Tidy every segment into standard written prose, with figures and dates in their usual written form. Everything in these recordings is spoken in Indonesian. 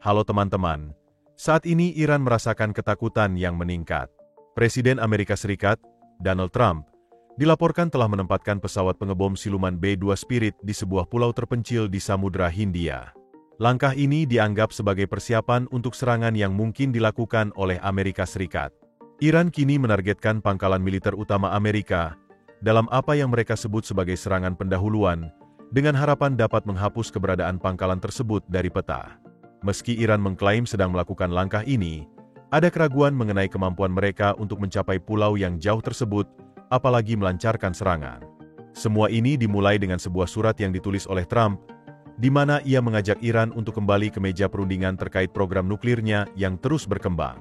Halo teman-teman, saat ini Iran merasakan ketakutan yang meningkat. Presiden Amerika Serikat, Donald Trump, dilaporkan telah menempatkan pesawat pengebom siluman B-2 Spirit di sebuah pulau terpencil di Samudra Hindia. Langkah ini dianggap sebagai persiapan untuk serangan yang mungkin dilakukan oleh Amerika Serikat. Iran kini menargetkan pangkalan militer utama Amerika dalam apa yang mereka sebut sebagai serangan pendahuluan, dengan harapan dapat menghapus keberadaan pangkalan tersebut dari peta. Meski Iran mengklaim sedang melakukan langkah ini, ada keraguan mengenai kemampuan mereka untuk mencapai pulau yang jauh tersebut, apalagi melancarkan serangan. Semua ini dimulai dengan sebuah surat yang ditulis oleh Trump, di mana ia mengajak Iran untuk kembali ke meja perundingan terkait program nuklirnya yang terus berkembang.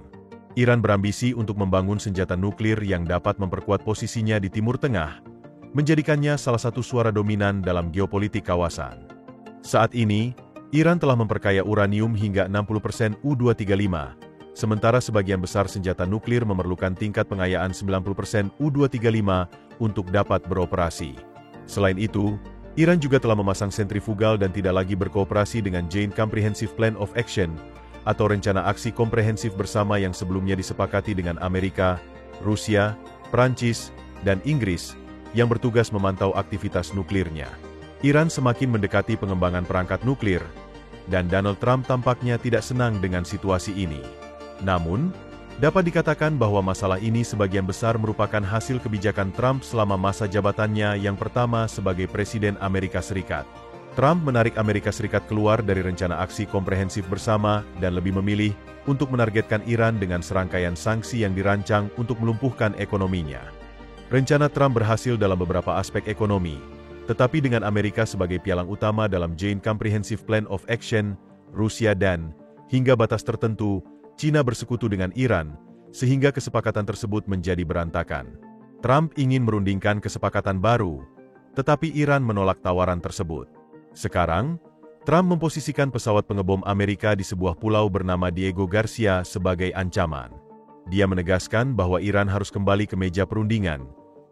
Iran berambisi untuk membangun senjata nuklir yang dapat memperkuat posisinya di Timur Tengah, menjadikannya salah satu suara dominan dalam geopolitik kawasan. Saat ini, Iran telah memperkaya uranium hingga 60% U-235, sementara sebagian besar senjata nuklir memerlukan tingkat pengayaan 90% U-235 untuk dapat beroperasi. Selain itu, Iran juga telah memasang sentrifugal dan tidak lagi berkooperasi dengan Joint Comprehensive Plan of Action, atau rencana aksi komprehensif bersama yang sebelumnya disepakati dengan Amerika, Rusia, Prancis, dan Inggris, yang bertugas memantau aktivitas nuklirnya. Iran semakin mendekati pengembangan perangkat nuklir, dan Donald Trump tampaknya tidak senang dengan situasi ini. Namun, dapat dikatakan bahwa masalah ini sebagian besar merupakan hasil kebijakan Trump selama masa jabatannya yang pertama sebagai Presiden Amerika Serikat. Trump menarik Amerika Serikat keluar dari rencana aksi komprehensif bersama dan lebih memilih untuk menargetkan Iran dengan serangkaian sanksi yang dirancang untuk melumpuhkan ekonominya. Rencana Trump berhasil dalam beberapa aspek ekonomi, tetapi dengan Amerika sebagai pialang utama dalam Joint Comprehensive Plan of Action, Rusia dan, hingga batas tertentu, China bersekutu dengan Iran, sehingga kesepakatan tersebut menjadi berantakan. Trump ingin merundingkan kesepakatan baru, tetapi Iran menolak tawaran tersebut. Sekarang, Trump memposisikan pesawat pengebom Amerika di sebuah pulau bernama Diego Garcia sebagai ancaman. Dia menegaskan bahwa Iran harus kembali ke meja perundingan.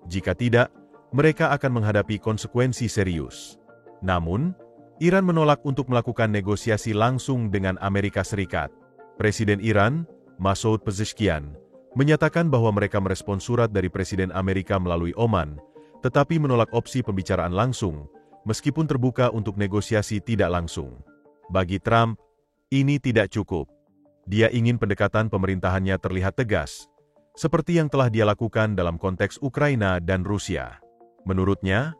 Jika tidak, mereka akan menghadapi konsekuensi serius. Namun, Iran menolak untuk melakukan negosiasi langsung dengan Amerika Serikat. Presiden Iran, Masoud Pezeshkian, menyatakan bahwa mereka merespons surat dari Presiden Amerika melalui Oman, tetapi menolak opsi pembicaraan langsung, meskipun terbuka untuk negosiasi tidak langsung. Bagi Trump, ini tidak cukup. Dia ingin pendekatan pemerintahannya terlihat tegas, seperti yang telah dia lakukan dalam konteks Ukraina dan Rusia. Menurutnya,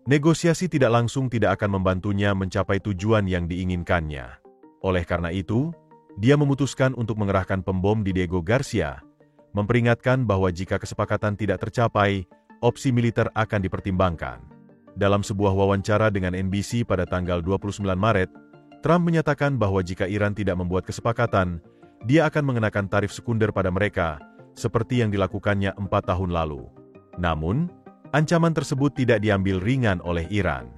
negosiasi tidak langsung tidak akan membantunya mencapai tujuan yang diinginkannya. Oleh karena itu, dia memutuskan untuk mengerahkan pembom di Diego Garcia, memperingatkan bahwa jika kesepakatan tidak tercapai, opsi militer akan dipertimbangkan. Dalam sebuah wawancara dengan NBC pada tanggal 29 Maret, Trump menyatakan bahwa jika Iran tidak membuat kesepakatan, dia akan mengenakan tarif sekunder pada mereka, seperti yang dilakukannya 4 tahun lalu. Namun, ancaman tersebut tidak diambil ringan oleh Iran.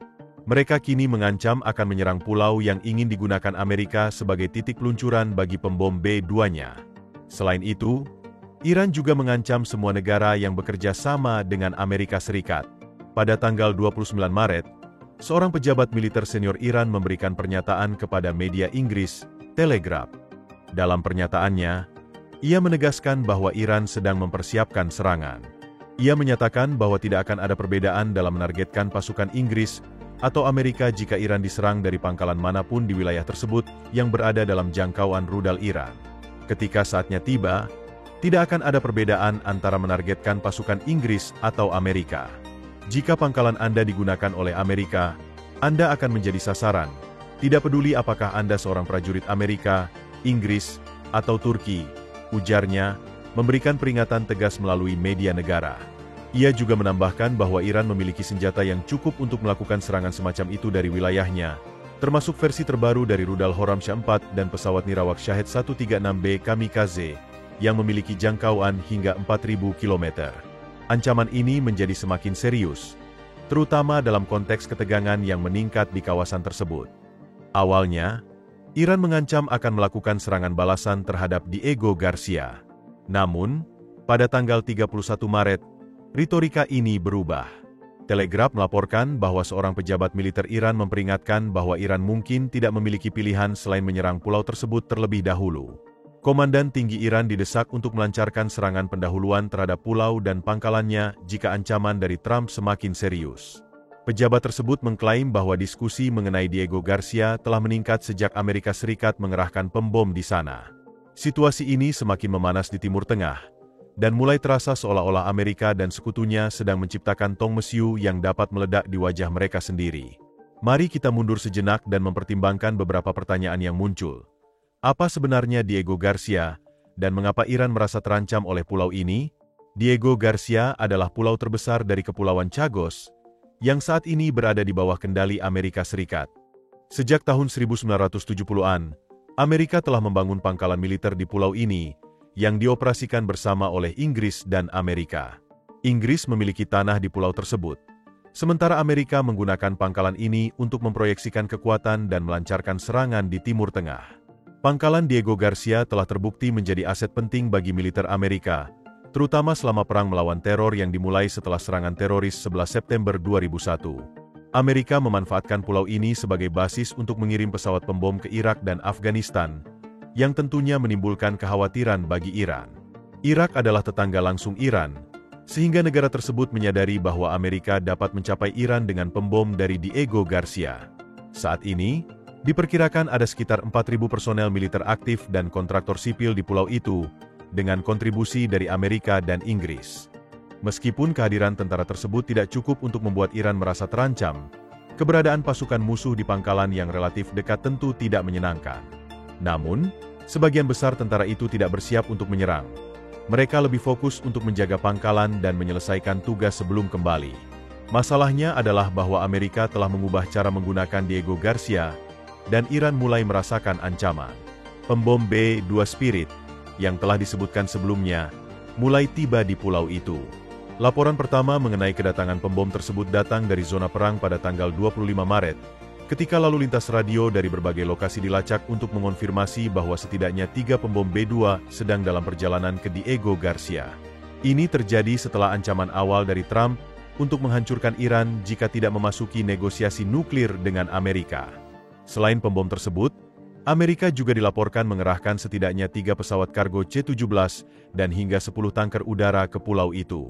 Mereka kini mengancam akan menyerang pulau yang ingin digunakan Amerika sebagai titik peluncuran bagi pembom B-2-nya. Selain itu, Iran juga mengancam semua negara yang bekerja sama dengan Amerika Serikat. Pada tanggal 29 Maret, seorang pejabat militer senior Iran memberikan pernyataan kepada media Inggris, Telegraph. Dalam pernyataannya, ia menegaskan bahwa Iran sedang mempersiapkan serangan. Ia menyatakan bahwa tidak akan ada perbedaan dalam menargetkan pasukan Inggris atau Amerika jika Iran diserang dari pangkalan manapun di wilayah tersebut yang berada dalam jangkauan rudal Iran. Ketika saatnya tiba, tidak akan ada perbedaan antara menargetkan pasukan Inggris atau Amerika. Jika pangkalan Anda digunakan oleh Amerika, Anda akan menjadi sasaran. Tidak peduli apakah Anda seorang prajurit Amerika, Inggris, atau Turki, ujarnya, memberikan peringatan tegas melalui media negara. Ia juga menambahkan bahwa Iran memiliki senjata yang cukup untuk melakukan serangan semacam itu dari wilayahnya, termasuk versi terbaru dari rudal Horamsha 4 dan pesawat nirawak Shahed 136B Kamikaze, yang memiliki jangkauan hingga 4.000 km. Ancaman ini menjadi semakin serius, terutama dalam konteks ketegangan yang meningkat di kawasan tersebut. Awalnya, Iran mengancam akan melakukan serangan balasan terhadap Diego Garcia. Namun, pada tanggal 31 Maret, retorika ini berubah. Telegraph melaporkan bahwa seorang pejabat militer Iran memperingatkan bahwa Iran mungkin tidak memiliki pilihan selain menyerang pulau tersebut terlebih dahulu. Komandan tinggi Iran didesak untuk melancarkan serangan pendahuluan terhadap pulau dan pangkalannya jika ancaman dari Trump semakin serius. Pejabat tersebut mengklaim bahwa diskusi mengenai Diego Garcia telah meningkat sejak Amerika Serikat mengerahkan pembom di sana. Situasi ini semakin memanas di Timur Tengah, dan mulai terasa seolah-olah Amerika dan sekutunya sedang menciptakan tong mesiu yang dapat meledak di wajah mereka sendiri. Mari kita mundur sejenak dan mempertimbangkan beberapa pertanyaan yang muncul. Apa sebenarnya Diego Garcia, dan mengapa Iran merasa terancam oleh pulau ini? Diego Garcia adalah pulau terbesar dari Kepulauan Chagos, yang saat ini berada di bawah kendali Amerika Serikat. Sejak tahun 1970-an, Amerika telah membangun pangkalan militer di pulau ini, yang dioperasikan bersama oleh Inggris dan Amerika. Inggris memiliki tanah di pulau tersebut, sementara Amerika menggunakan pangkalan ini untuk memproyeksikan kekuatan dan melancarkan serangan di Timur Tengah. Pangkalan Diego Garcia telah terbukti menjadi aset penting bagi militer Amerika, terutama selama perang melawan teror yang dimulai setelah serangan teroris 11 September 2001. Amerika memanfaatkan pulau ini sebagai basis untuk mengirim pesawat pembom ke Irak dan Afghanistan, yang tentunya menimbulkan kekhawatiran bagi Iran. Irak adalah tetangga langsung Iran, sehingga negara tersebut menyadari bahwa Amerika dapat mencapai Iran dengan pembom dari Diego Garcia. Saat ini, diperkirakan ada sekitar 4.000 personel militer aktif dan kontraktor sipil di pulau itu, dengan kontribusi dari Amerika dan Inggris. Meskipun kehadiran tentara tersebut tidak cukup untuk membuat Iran merasa terancam, keberadaan pasukan musuh di pangkalan yang relatif dekat tentu tidak menyenangkan. Namun, sebagian besar tentara itu tidak bersiap untuk menyerang. Mereka lebih fokus untuk menjaga pangkalan dan menyelesaikan tugas sebelum kembali. Masalahnya adalah bahwa Amerika telah mengubah cara menggunakan Diego Garcia, dan Iran mulai merasakan ancaman. Pembom B-2 Spirit, yang telah disebutkan sebelumnya, mulai tiba di pulau itu. Laporan pertama mengenai kedatangan pembom tersebut datang dari zona perang pada tanggal 25 Maret, ketika lalu lintas radio dari berbagai lokasi dilacak untuk mengonfirmasi bahwa setidaknya 3 pembom B-2 sedang dalam perjalanan ke Diego Garcia. Ini terjadi setelah ancaman awal dari Trump untuk menghancurkan Iran jika tidak memasuki negosiasi nuklir dengan Amerika. Selain pembom tersebut, Amerika juga dilaporkan mengerahkan setidaknya 3 pesawat kargo C-17 dan hingga 10 tanker udara ke pulau itu.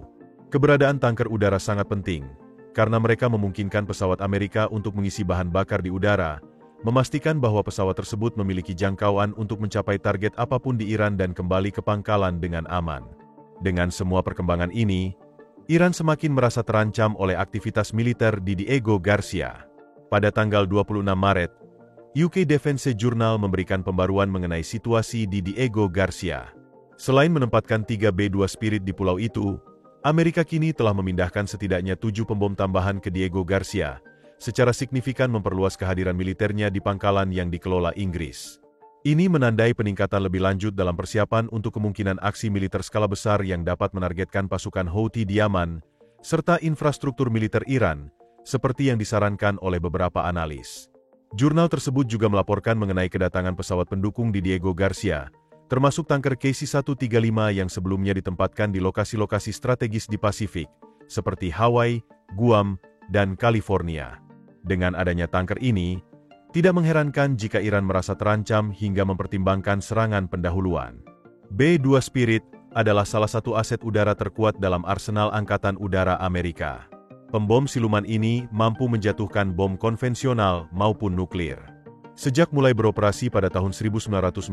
Keberadaan tanker udara sangat penting, karena mereka memungkinkan pesawat Amerika untuk mengisi bahan bakar di udara, memastikan bahwa pesawat tersebut memiliki jangkauan untuk mencapai target apapun di Iran dan kembali ke pangkalan dengan aman. Dengan semua perkembangan ini, Iran semakin merasa terancam oleh aktivitas militer di Diego Garcia. Pada tanggal 26 Maret, UK Defense Journal memberikan pembaruan mengenai situasi di Diego Garcia. Selain menempatkan 3 B-2 Spirit di pulau itu, Amerika kini telah memindahkan setidaknya 7 pembom tambahan ke Diego Garcia, secara signifikan memperluas kehadiran militernya di pangkalan yang dikelola Inggris. Ini menandai peningkatan lebih lanjut dalam persiapan untuk kemungkinan aksi militer skala besar yang dapat menargetkan pasukan Houthi di Yaman, serta infrastruktur militer Iran, seperti yang disarankan oleh beberapa analis. Jurnal tersebut juga melaporkan mengenai kedatangan pesawat pendukung di Diego Garcia, termasuk tanker KC-135 yang sebelumnya ditempatkan di lokasi-lokasi strategis di Pasifik, seperti Hawaii, Guam, dan California. Dengan adanya tanker ini, tidak mengherankan jika Iran merasa terancam hingga mempertimbangkan serangan pendahuluan. B-2 Spirit adalah salah satu aset udara terkuat dalam arsenal Angkatan Udara Amerika. Pembom siluman ini mampu menjatuhkan bom konvensional maupun nuklir. Sejak mulai beroperasi pada tahun 1999,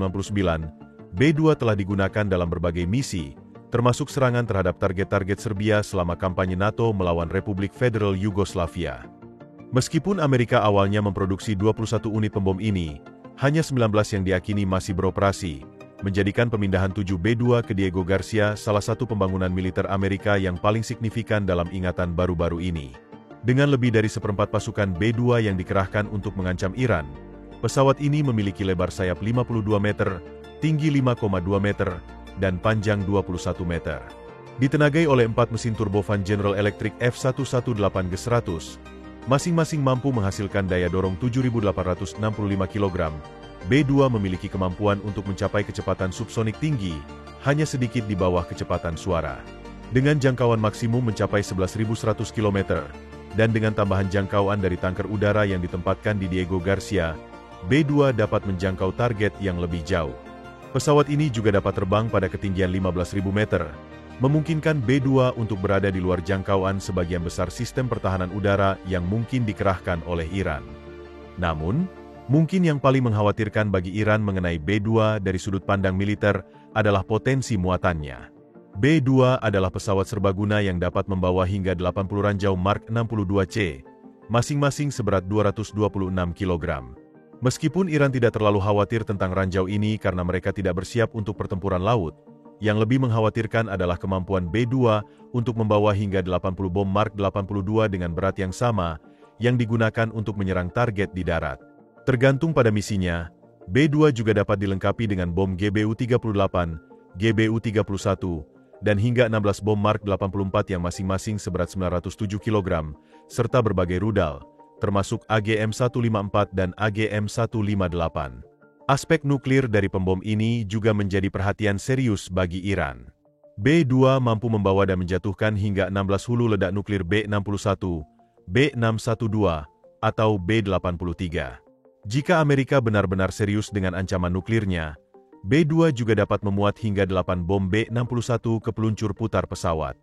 B-2 telah digunakan dalam berbagai misi, termasuk serangan terhadap target-target Serbia selama kampanye NATO melawan Republik Federal Yugoslavia. Meskipun Amerika awalnya memproduksi 21 unit pembom ini, hanya 19 yang diakini masih beroperasi, menjadikan pemindahan 7 B-2 ke Diego Garcia salah satu pembangunan militer Amerika yang paling signifikan dalam ingatan baru-baru ini. Dengan lebih dari seperempat pasukan B-2 yang dikerahkan untuk mengancam Iran, pesawat ini memiliki lebar sayap 52 meter, tinggi 5,2 meter, dan panjang 21 meter. Ditenagai oleh 4 mesin turbofan General Electric F118G100, masing-masing mampu menghasilkan daya dorong 7.865 kg. B-2 memiliki kemampuan untuk mencapai kecepatan subsonik tinggi, hanya sedikit di bawah kecepatan suara. Dengan jangkauan maksimum mencapai 11.100 km, dan dengan tambahan jangkauan dari tanker udara yang ditempatkan di Diego Garcia, B-2 dapat menjangkau target yang lebih jauh. Pesawat ini juga dapat terbang pada ketinggian 15.000 meter, memungkinkan B-2 untuk berada di luar jangkauan sebagian besar sistem pertahanan udara yang mungkin dikerahkan oleh Iran. Namun, mungkin yang paling mengkhawatirkan bagi Iran mengenai B-2 dari sudut pandang militer adalah potensi muatannya. B-2 adalah pesawat serbaguna yang dapat membawa hingga 80 ranjau Mark 62C, masing-masing seberat 226 kg. Meskipun Iran tidak terlalu khawatir tentang ranjau ini karena mereka tidak bersiap untuk pertempuran laut, yang lebih mengkhawatirkan adalah kemampuan B-2 untuk membawa hingga 80 bom Mark 82 dengan berat yang sama yang digunakan untuk menyerang target di darat. Tergantung pada misinya, B-2 juga dapat dilengkapi dengan bom GBU-38, GBU-31, dan hingga 16 bom Mark 84 yang masing-masing seberat 907 kg, serta berbagai rudal, termasuk AGM-154 dan AGM-158. Aspek nuklir dari pembom ini juga menjadi perhatian serius bagi Iran. B-2 mampu membawa dan menjatuhkan hingga 16 hulu ledak nuklir B-61, B-612, atau B-83. Jika Amerika benar-benar serius dengan ancaman nuklirnya, B-2 juga dapat memuat hingga 8 bom B-61 ke peluncur putar pesawat.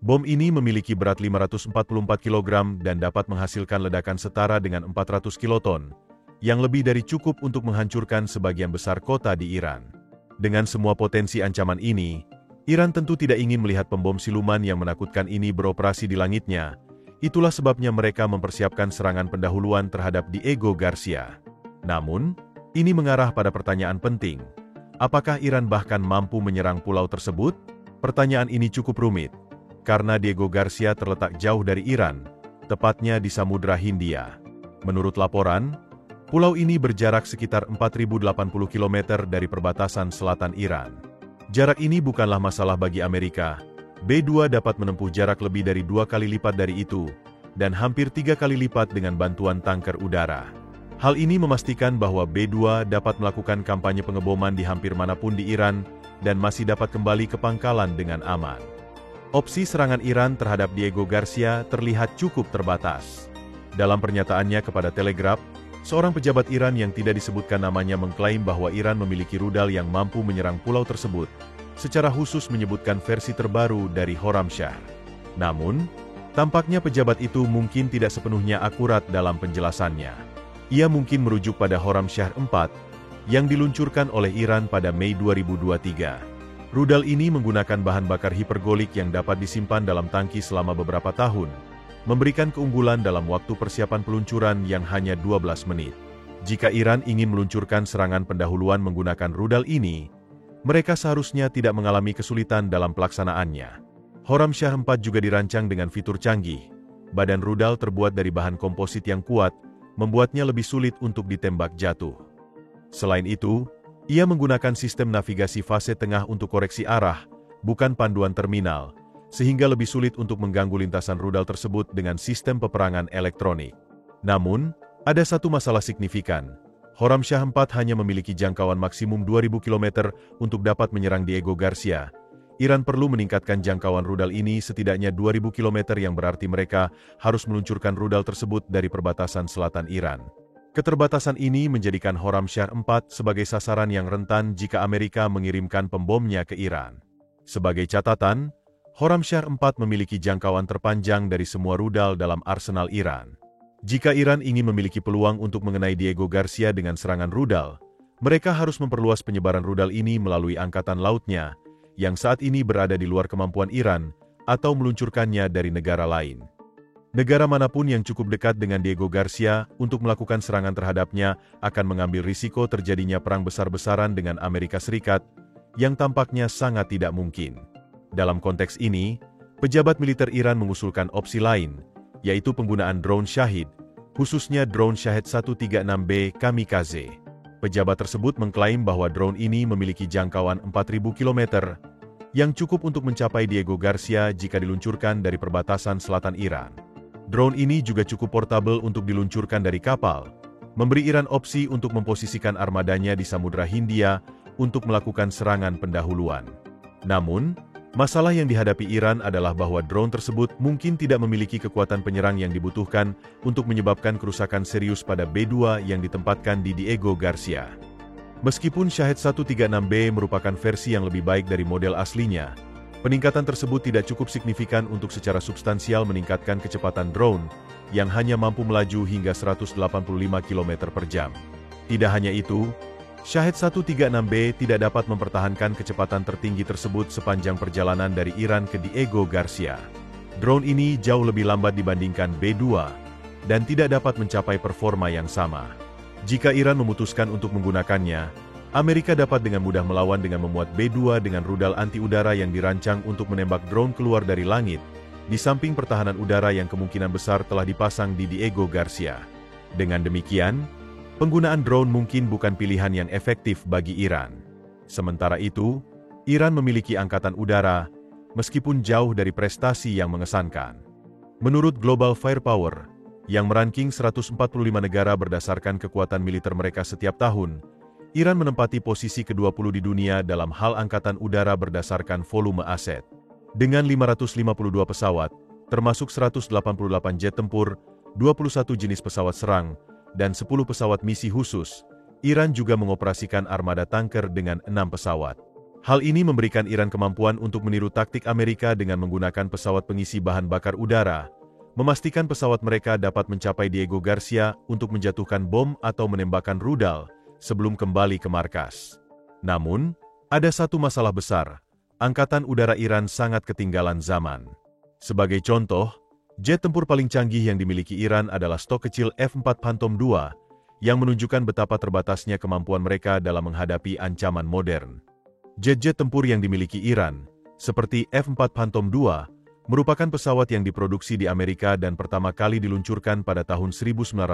Bom ini memiliki berat 544 kg dan dapat menghasilkan ledakan setara dengan 400 kiloton, yang lebih dari cukup untuk menghancurkan sebagian besar kota di Iran. Dengan semua potensi ancaman ini, Iran tentu tidak ingin melihat pembom siluman yang menakutkan ini beroperasi di langitnya. Itulah sebabnya mereka mempersiapkan serangan pendahuluan terhadap Diego Garcia. Namun, ini mengarah pada pertanyaan penting. Apakah Iran bahkan mampu menyerang pulau tersebut? Pertanyaan ini cukup rumit, karena Diego Garcia terletak jauh dari Iran, tepatnya di Samudra Hindia. Menurut laporan, pulau ini berjarak sekitar 4.080 km dari perbatasan selatan Iran. Jarak ini bukanlah masalah bagi Amerika. B-2 dapat menempuh jarak lebih dari 2 kali lipat dari itu, dan hampir 3 kali lipat dengan bantuan tanker udara. Hal ini memastikan bahwa B-2 dapat melakukan kampanye pengeboman di hampir manapun di Iran dan masih dapat kembali ke pangkalan dengan aman. Opsi serangan Iran terhadap Diego Garcia terlihat cukup terbatas. Dalam pernyataannya kepada Telegraph, seorang pejabat Iran yang tidak disebutkan namanya mengklaim bahwa Iran memiliki rudal yang mampu menyerang pulau tersebut, secara khusus menyebutkan versi terbaru dari Khorramshahr. Namun, tampaknya pejabat itu mungkin tidak sepenuhnya akurat dalam penjelasannya. Ia mungkin merujuk pada Khorramshahr 4 yang diluncurkan oleh Iran pada Mei 2023. Rudal ini menggunakan bahan bakar hipergolik yang dapat disimpan dalam tangki selama beberapa tahun, memberikan keunggulan dalam waktu persiapan peluncuran yang hanya 12 menit. Jika Iran ingin meluncurkan serangan pendahuluan menggunakan rudal ini, mereka seharusnya tidak mengalami kesulitan dalam pelaksanaannya. Khorramshahr 4 juga dirancang dengan fitur canggih. Badan rudal terbuat dari bahan komposit yang kuat, membuatnya lebih sulit untuk ditembak jatuh. Selain itu, ia menggunakan sistem navigasi fase tengah untuk koreksi arah, bukan panduan terminal, sehingga lebih sulit untuk mengganggu lintasan rudal tersebut dengan sistem peperangan elektronik. Namun, ada satu masalah signifikan. Khorramshahr 4 hanya memiliki jangkauan maksimum 2.000 km untuk dapat menyerang Diego Garcia. Iran perlu meningkatkan jangkauan rudal ini setidaknya 2.000 km yang berarti mereka harus meluncurkan rudal tersebut dari perbatasan selatan Iran. Keterbatasan ini menjadikan Khorramshahr 4 sebagai sasaran yang rentan jika Amerika mengirimkan pembomnya ke Iran. Sebagai catatan, Khorramshahr 4 memiliki jangkauan terpanjang dari semua rudal dalam arsenal Iran. Jika Iran ingin memiliki peluang untuk mengenai Diego Garcia dengan serangan rudal, mereka harus memperluas penyebaran rudal ini melalui angkatan lautnya, yang saat ini berada di luar kemampuan Iran, atau meluncurkannya dari negara lain. Negara manapun yang cukup dekat dengan Diego Garcia untuk melakukan serangan terhadapnya akan mengambil risiko terjadinya perang besar-besaran dengan Amerika Serikat, yang tampaknya sangat tidak mungkin. Dalam konteks ini, pejabat militer Iran mengusulkan opsi lain, yaitu penggunaan drone Shahid, khususnya drone Shahed 136B Kamikaze. Pejabat tersebut mengklaim bahwa drone ini memiliki jangkauan 4.000 km, yang cukup untuk mencapai Diego Garcia jika diluncurkan dari perbatasan selatan Iran. Drone ini juga cukup portabel untuk diluncurkan dari kapal, memberi Iran opsi untuk memposisikan armadanya di Samudra Hindia untuk melakukan serangan pendahuluan. Namun, Masalah yang dihadapi Iran adalah bahwa drone tersebut mungkin tidak memiliki kekuatan penyerang yang dibutuhkan untuk menyebabkan kerusakan serius pada B-2 yang ditempatkan di Diego Garcia. Meskipun Shahed 136B merupakan versi yang lebih baik dari model aslinya, peningkatan tersebut tidak cukup signifikan untuk secara substansial meningkatkan kecepatan drone yang hanya mampu melaju hingga 185 km per jam. Tidak hanya itu, Shahed 136B tidak dapat mempertahankan kecepatan tertinggi tersebut sepanjang perjalanan dari Iran ke Diego Garcia. Drone ini jauh lebih lambat dibandingkan B-2 dan tidak dapat mencapai performa yang sama. Jika Iran memutuskan untuk menggunakannya, Amerika dapat dengan mudah melawan dengan memuat B-2 dengan rudal anti-udara yang dirancang untuk menembak drone keluar dari langit, di samping pertahanan udara yang kemungkinan besar telah dipasang di Diego Garcia. Dengan demikian, penggunaan drone mungkin bukan pilihan yang efektif bagi Iran. Sementara itu, Iran memiliki angkatan udara, meskipun jauh dari prestasi yang mengesankan. Menurut Global Firepower, yang meranking 145 negara berdasarkan kekuatan militer mereka setiap tahun, Iran menempati posisi ke-20 di dunia dalam hal angkatan udara berdasarkan volume aset. Dengan 552 pesawat, termasuk 188 jet tempur, 21 jenis pesawat serang, dan 10 pesawat misi khusus, Iran juga mengoperasikan armada tanker dengan 6 pesawat. Hal ini memberikan Iran kemampuan untuk meniru taktik Amerika dengan menggunakan pesawat pengisi bahan bakar udara, memastikan pesawat mereka dapat mencapai Diego Garcia untuk menjatuhkan bom atau menembakkan rudal sebelum kembali ke markas. Namun, ada satu masalah besar, angkatan udara Iran sangat ketinggalan zaman. Sebagai contoh, jet tempur paling canggih yang dimiliki Iran adalah stok kecil F-4 Phantom II, yang menunjukkan betapa terbatasnya kemampuan mereka dalam menghadapi ancaman modern. Jet-jet tempur yang dimiliki Iran, seperti F-4 Phantom II, merupakan pesawat yang diproduksi di Amerika dan pertama kali diluncurkan pada tahun 1958.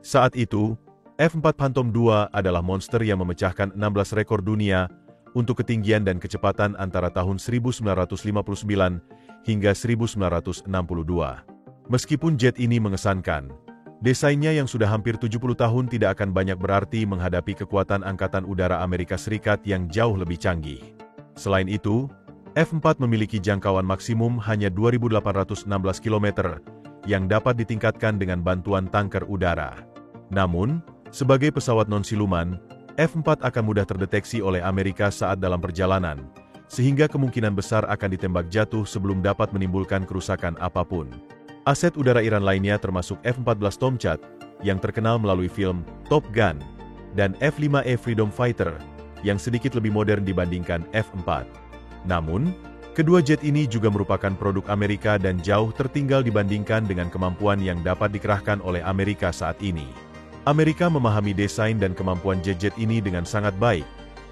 Saat itu, F-4 Phantom II adalah monster yang memecahkan 16 rekor dunia untuk ketinggian dan kecepatan antara tahun 1959 hingga 1962. Meskipun jet ini mengesankan, desainnya yang sudah hampir 70 tahun tidak akan banyak berarti menghadapi kekuatan Angkatan Udara Amerika Serikat yang jauh lebih canggih. Selain itu, F-4 memiliki jangkauan maksimum hanya 2.816 km, yang dapat ditingkatkan dengan bantuan tanker udara. Namun, sebagai pesawat non-siluman, F-4 akan mudah terdeteksi oleh Amerika saat dalam perjalanan, sehingga kemungkinan besar akan ditembak jatuh sebelum dapat menimbulkan kerusakan apapun. Aset udara Iran lainnya termasuk F-14 Tomcat, yang terkenal melalui film Top Gun, dan F-5E Freedom Fighter, yang sedikit lebih modern dibandingkan F-4. Namun, kedua jet ini juga merupakan produk Amerika dan jauh tertinggal dibandingkan dengan kemampuan yang dapat dikerahkan oleh Amerika saat ini. Amerika memahami desain dan kemampuan jet-jet ini dengan sangat baik,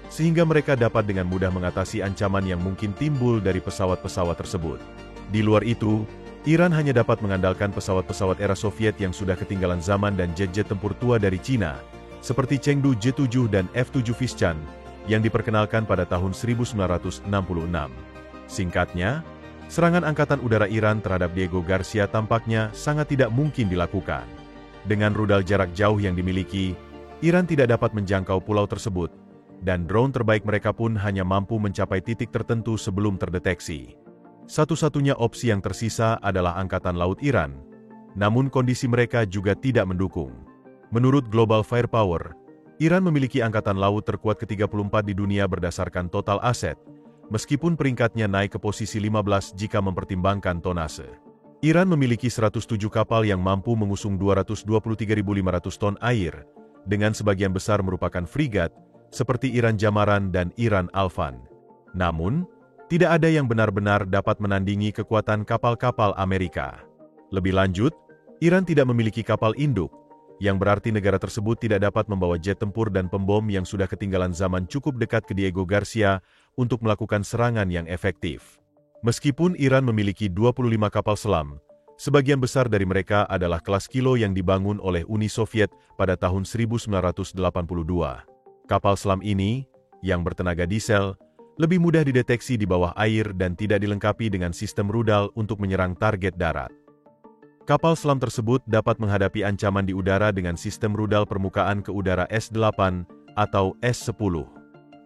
sehingga mereka dapat dengan mudah mengatasi ancaman yang mungkin timbul dari pesawat-pesawat tersebut. Di luar itu, Iran hanya dapat mengandalkan pesawat-pesawat era Soviet yang sudah ketinggalan zaman dan jet-jet tempur tua dari Cina, seperti Chengdu J-7 dan F-7 Vischan, yang diperkenalkan pada tahun 1966. Singkatnya, serangan Angkatan Udara Iran terhadap Diego Garcia tampaknya sangat tidak mungkin dilakukan. Dengan rudal jarak jauh yang dimiliki, Iran tidak dapat menjangkau pulau tersebut, dan drone terbaik mereka pun hanya mampu mencapai titik tertentu sebelum terdeteksi. Satu-satunya opsi yang tersisa adalah Angkatan Laut Iran, namun kondisi mereka juga tidak mendukung. Menurut Global Firepower, Iran memiliki angkatan laut terkuat ke-34 di dunia berdasarkan total aset, meskipun peringkatnya naik ke posisi 15 jika mempertimbangkan tonase. Iran memiliki 107 kapal yang mampu mengusung 223.500 ton air, dengan sebagian besar merupakan frigat, seperti Iran Jamaran dan Iran Alfan. Namun, tidak ada yang benar-benar dapat menandingi kekuatan kapal-kapal Amerika. Lebih lanjut, Iran tidak memiliki kapal induk, yang berarti negara tersebut tidak dapat membawa jet tempur dan pembom yang sudah ketinggalan zaman cukup dekat ke Diego Garcia untuk melakukan serangan yang efektif. Meskipun Iran memiliki 25 kapal selam, sebagian besar dari mereka adalah kelas kilo yang dibangun oleh Uni Soviet pada tahun 1982. Kapal selam ini, yang bertenaga diesel, lebih mudah dideteksi di bawah air dan tidak dilengkapi dengan sistem rudal untuk menyerang target darat. Kapal selam tersebut dapat menghadapi ancaman di udara dengan sistem rudal permukaan ke udara S-8 atau S-10.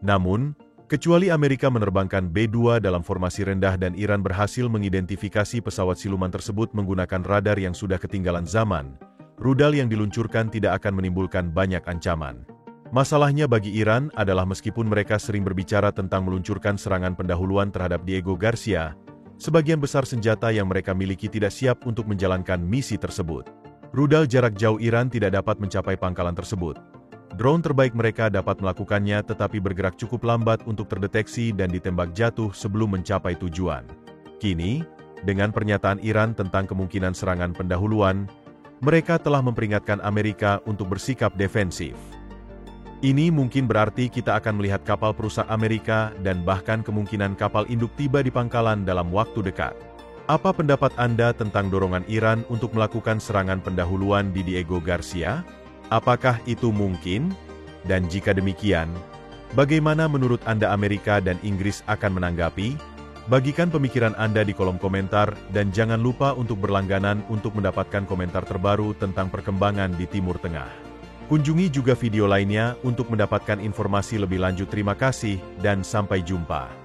Namun, Kecuali Amerika menerbangkan B-2 dalam formasi rendah dan Iran berhasil mengidentifikasi pesawat siluman tersebut menggunakan radar yang sudah ketinggalan zaman, rudal yang diluncurkan tidak akan menimbulkan banyak ancaman. Masalahnya bagi Iran adalah meskipun mereka sering berbicara tentang meluncurkan serangan pendahuluan terhadap Diego Garcia, sebagian besar senjata yang mereka miliki tidak siap untuk menjalankan misi tersebut. Rudal jarak jauh Iran tidak dapat mencapai pangkalan tersebut. Drone terbaik mereka dapat melakukannya tetapi bergerak cukup lambat untuk terdeteksi dan ditembak jatuh sebelum mencapai tujuan. Kini, dengan pernyataan Iran tentang kemungkinan serangan pendahuluan, mereka telah memperingatkan Amerika untuk bersikap defensif. Ini mungkin berarti kita akan melihat kapal perusak Amerika dan bahkan kemungkinan kapal induk tiba di pangkalan dalam waktu dekat. Apa pendapat Anda tentang dorongan Iran untuk melakukan serangan pendahuluan di Diego Garcia? Apakah itu mungkin? Dan jika demikian, bagaimana menurut Anda Amerika dan Inggris akan menanggapi? Bagikan pemikiran Anda di kolom komentar dan jangan lupa untuk berlangganan untuk mendapatkan komentar terbaru tentang perkembangan di Timur Tengah. Kunjungi juga video lainnya untuk mendapatkan informasi lebih lanjut. Terima kasih dan sampai jumpa.